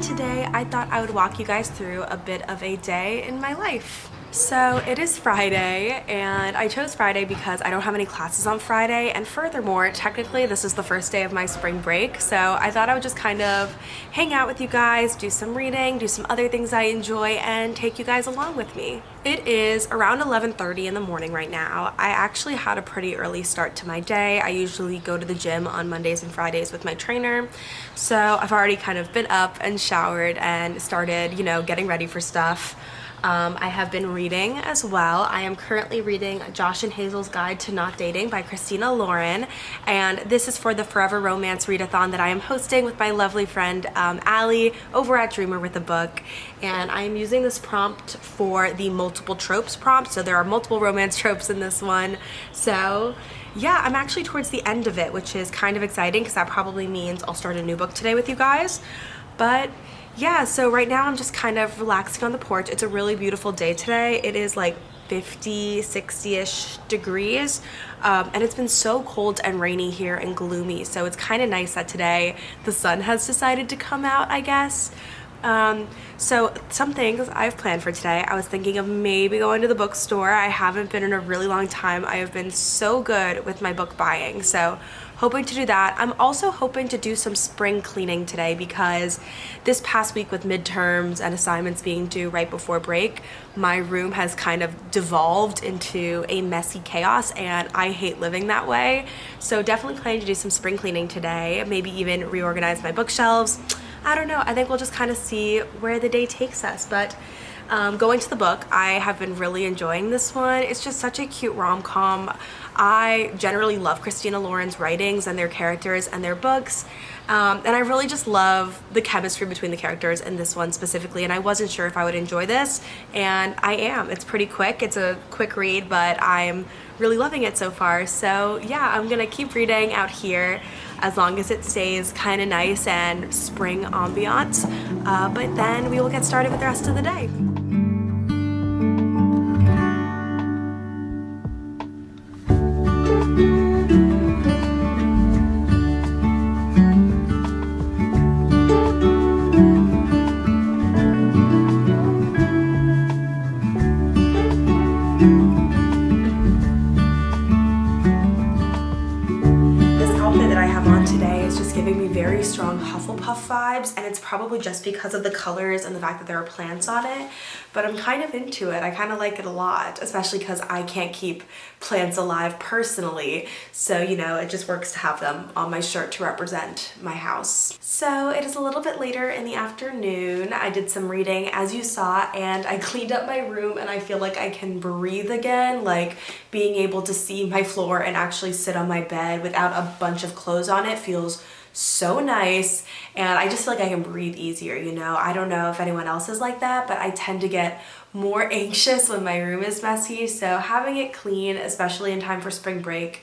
today I thought I would walk you guys through a bit of a day in my life. So it is Friday, and I chose Friday because I don't have any classes on Friday, and furthermore, technically this is the first day of my spring break, so I thought I would just kind of hang out with you guys, do some reading, do some other things I enjoy, and take you guys along with me. It is around 11:30 in the morning right now. I actually had a pretty early start to my day. I usually go to the gym on Mondays and Fridays with my trainer, so I've already kind of been up and showered and started, getting ready for stuff. I have been reading as well. I am currently reading Josh and Hazel's Guide to Not Dating by Christina Lauren, and this is for the Forever Romance Readathon that I am hosting with my lovely friend Allie over at Dreamer with a Book. And I am using this prompt for the multiple tropes prompt, so there are multiple romance tropes in this one. So yeah, I'm actually towards the end of it, which is kind of exciting because that probably means I'll start a new book today with you guys. But yeah, so right now I'm just kind of relaxing on the porch. It's a really beautiful day today. It is like 50, 60-ish degrees, and it's been so cold and rainy here and gloomy, so it's kind of nice that today the sun has decided to come out, I guess. So some things I've planned for today. I was thinking of maybe going to the bookstore. I haven't been in a really long time. I have been so good with my book buying, so hoping to do that. I'm also hoping to do some spring cleaning today because this past week with midterms and assignments being due right before break, my room has kind of devolved into a messy chaos, and I hate living that way. So definitely planning to do some spring cleaning today, maybe even reorganize my bookshelves. I don't know, I think we'll just kind of see where the day takes us, but going to the book, I have been really enjoying this one. It's just such a cute rom-com. I generally love Christina Lauren's writings and their characters and their books, and I really just love the chemistry between the characters in this one specifically, and I wasn't sure if I would enjoy this, and I am. It's pretty quick. It's a quick read, but I'm really loving it so far. So yeah, I'm gonna keep reading out here as long as it stays kind of nice and spring ambiance, but then we will get started with the rest of the day. Giving me very strong Hufflepuff vibes, and it's probably just because of the colors and the fact that there are plants on it, but I'm kind of into it. I kind of like it a lot, especially because I can't keep plants alive personally, so it just works to have them on my shirt to represent my house. So it is a little bit later in the afternoon. I did some reading, as you saw, and I cleaned up my room, and I feel like I can breathe again, like being able to see my floor and actually sit on my bed without a bunch of clothes on it feels so nice, and I just feel like I can breathe easier, I don't know if anyone else is like that, but I tend to get more anxious when my room is messy, so having it clean, especially in time for spring break,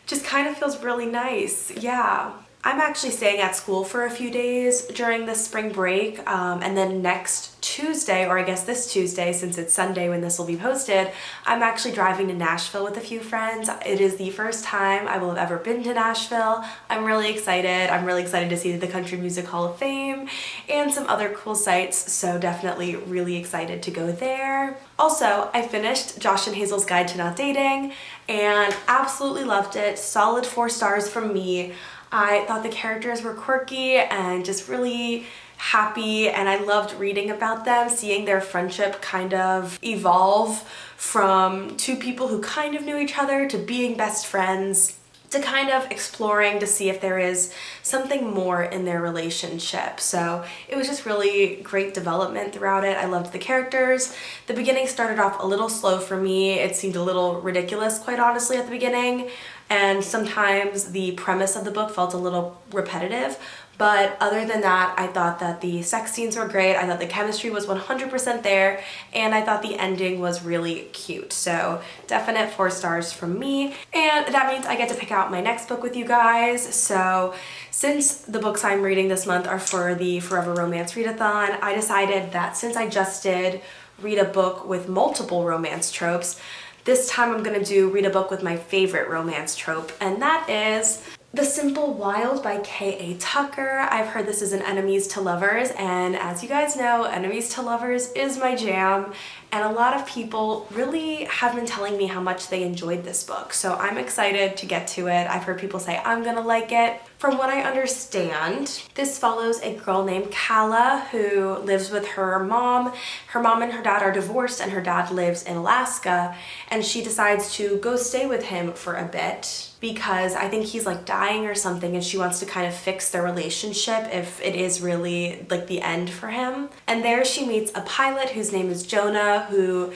just kind of feels really nice. Yeah. I'm actually staying at school for a few days during this spring break, and then next Tuesday, or I guess this Tuesday since it's Sunday when this will be posted, I'm actually driving to Nashville with a few friends. It is the first time I will have ever been to Nashville. I'm really excited. I'm really excited to see the Country Music Hall of Fame and some other cool sites, so definitely really excited to go there. Also, I finished Josh and Hazel's Guide to Not Dating and absolutely loved it. Solid 4 stars from me. I thought the characters were quirky and just really happy, and I loved reading about them, seeing their friendship kind of evolve from two people who kind of knew each other to being best friends to kind of exploring to see if there is something more in their relationship. So it was just really great development throughout it. I loved the characters. The beginning started off a little slow for me. It seemed a little ridiculous, quite honestly, at the beginning, and sometimes the premise of the book felt a little repetitive. But other than that, I thought that the sex scenes were great. I thought the chemistry was 100% there, and I thought the ending was really cute. So definite 4 stars from me. And that means I get to pick out my next book with you guys. So since the books I'm reading this month are for the Forever Romance Readathon, I decided that since I just did read a book with multiple romance tropes, this time I'm gonna read a book with my favorite romance trope, and that is The Simple Wild by K.A. Tucker. I've heard this is an enemies to lovers, and as you guys know, enemies to lovers is my jam, and a lot of people really have been telling me how much they enjoyed this book, so I'm excited to get to it. I've heard people say I'm gonna like it. From what I understand, this follows a girl named Kala who lives with her mom. Her mom and her dad are divorced, and her dad lives in Alaska, and she decides to go stay with him for a bit because I think he's like dying or something, and she wants to kind of fix their relationship if it is really like the end for him. And there she meets a pilot whose name is Jonah, who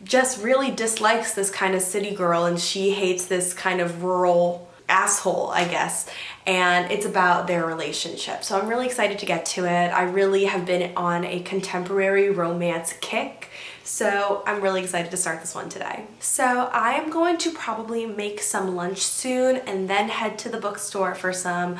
just really dislikes this kind of city girl, and she hates this kind of rural asshole, I guess. And it's about their relationship. So I'm really excited to get to it. I really have been on a contemporary romance kick, so I'm really excited to start this one today. So I'm going to probably make some lunch soon and then head to the bookstore for some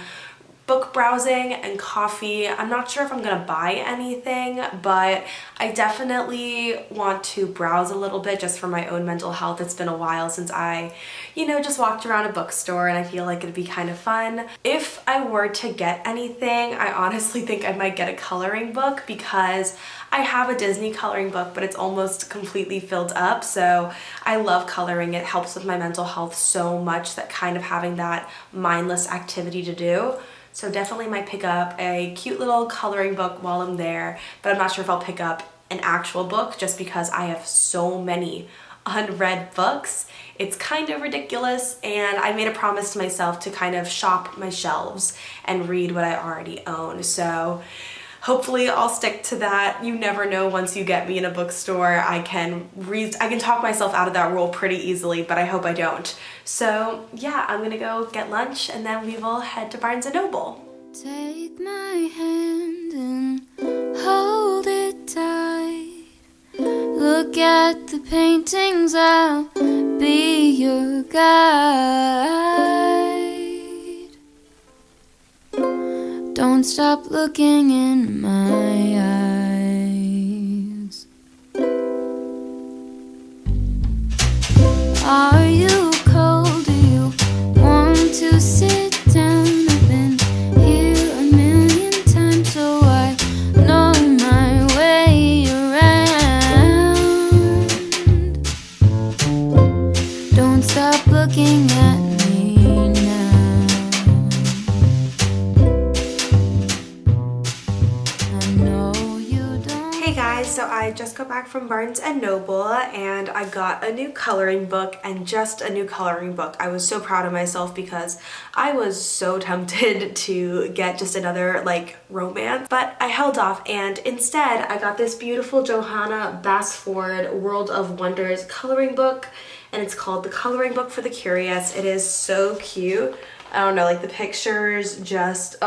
book browsing and coffee. I'm not sure if I'm gonna buy anything, but I definitely want to browse a little bit just for my own mental health. It's been a while since I, just walked around a bookstore, and I feel like it'd be kind of fun. If I were to get anything, I honestly think I might get a coloring book because I have a Disney coloring book, but it's almost completely filled up. So I love coloring. It helps with my mental health so much, that kind of having that mindless activity to do. So definitely might pick up a cute little coloring book while I'm there, but I'm not sure if I'll pick up an actual book just because I have so many unread books. It's kind of ridiculous, and I made a promise to myself to kind of shop my shelves and read what I already own. So hopefully I'll stick to that. You never know, once you get me in a bookstore, I can talk myself out of that rule pretty easily, but I hope I don't. So yeah, I'm gonna go get lunch and then we will head to Barnes & Noble. Take my hand and hold it tight. Look at the paintings, I'll be your guide. Don't stop looking in my eyes. Are you cold? Do you want to sit down? I've been here a million times, so I know my way around. Don't stop looking at me now. I know you don't. Hey guys, so I just got back from Barnes & Noble and I got a new coloring book, and just a new coloring book. I was so proud of myself because I was so tempted to get just another like romance, but I held off, and instead I got this beautiful Johanna Basford World of Wonders coloring book, and it's called The Coloring Book for the Curious. It is so cute. I don't know, like the pictures just,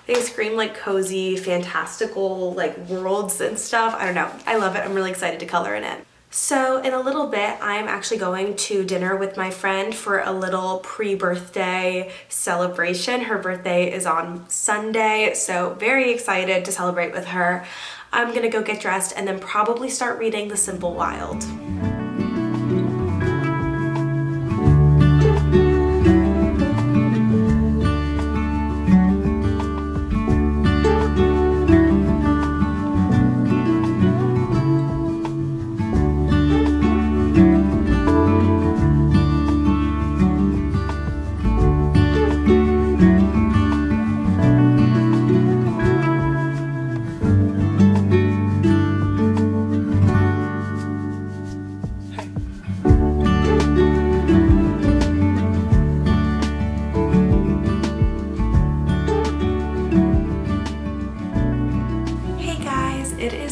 they scream like cozy, fantastical, like worlds and stuff. I don't know. I love it. I'm really excited to color in it. So in a little bit, I'm actually going to dinner with my friend for a little pre-birthday celebration. Her birthday is on Sunday, so very excited to celebrate with her. I'm gonna go get dressed and then probably start reading The Simple Wild.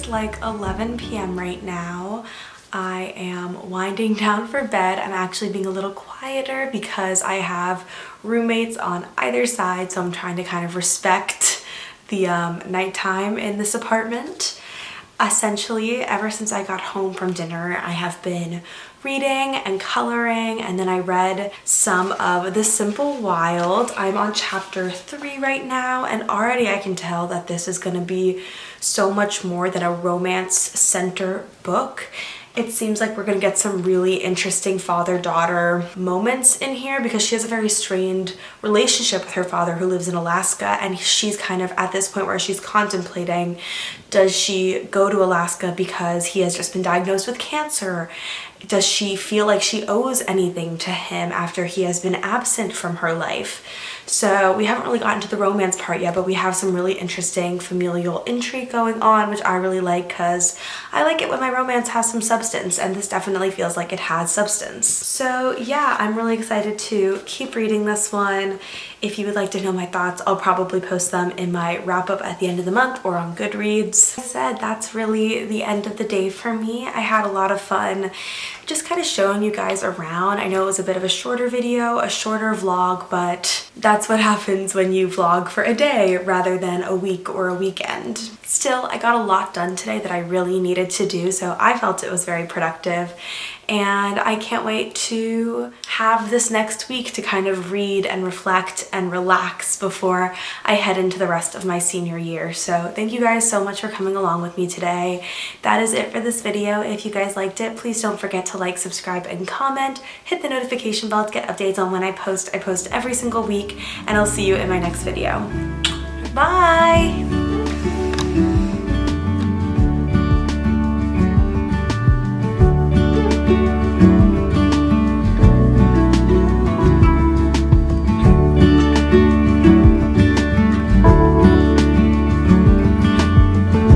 Like 11 p.m. right now. I am winding down for bed. I'm actually being a little quieter because I have roommates on either side, so I'm trying to kind of respect the nighttime in this apartment. Essentially, ever since I got home from dinner, I have been reading and coloring, and then I read some of The Simple Wild. I'm on chapter 3 right now, and already I can tell that this is going to be so much more than a romance center book. It seems like we're gonna get some really interesting father-daughter moments in here because she has a very strained relationship with her father who lives in Alaska, and she's kind of at this point where she's contemplating, does she go to Alaska because he has just been diagnosed with cancer? Does she feel like she owes anything to him after he has been absent from her life? So we haven't really gotten to the romance part yet, but we have some really interesting familial intrigue going on, which I really like because I like it when my romance has some substance, and this definitely feels like it has substance. So yeah, I'm really excited to keep reading this one. If you would like to know my thoughts, I'll probably post them in my wrap up at the end of the month or on Goodreads. Like I said, that's really the end of the day for me. I had a lot of fun just kind of showing you guys around. I know it was a bit of a shorter video, a shorter vlog, but that's what happens when you vlog for a day rather than a week or a weekend. Still, I got a lot done today that I really needed to do, so I felt it was very productive. And I can't wait to have this next week to kind of read and reflect and relax before I head into the rest of my senior year. So thank you guys so much for coming along with me today. That is it for this video. If you guys liked it, please don't forget to like, subscribe, and comment. Hit the notification bell to get updates on when I post. I post every single week, and I'll see you in my next video. Bye!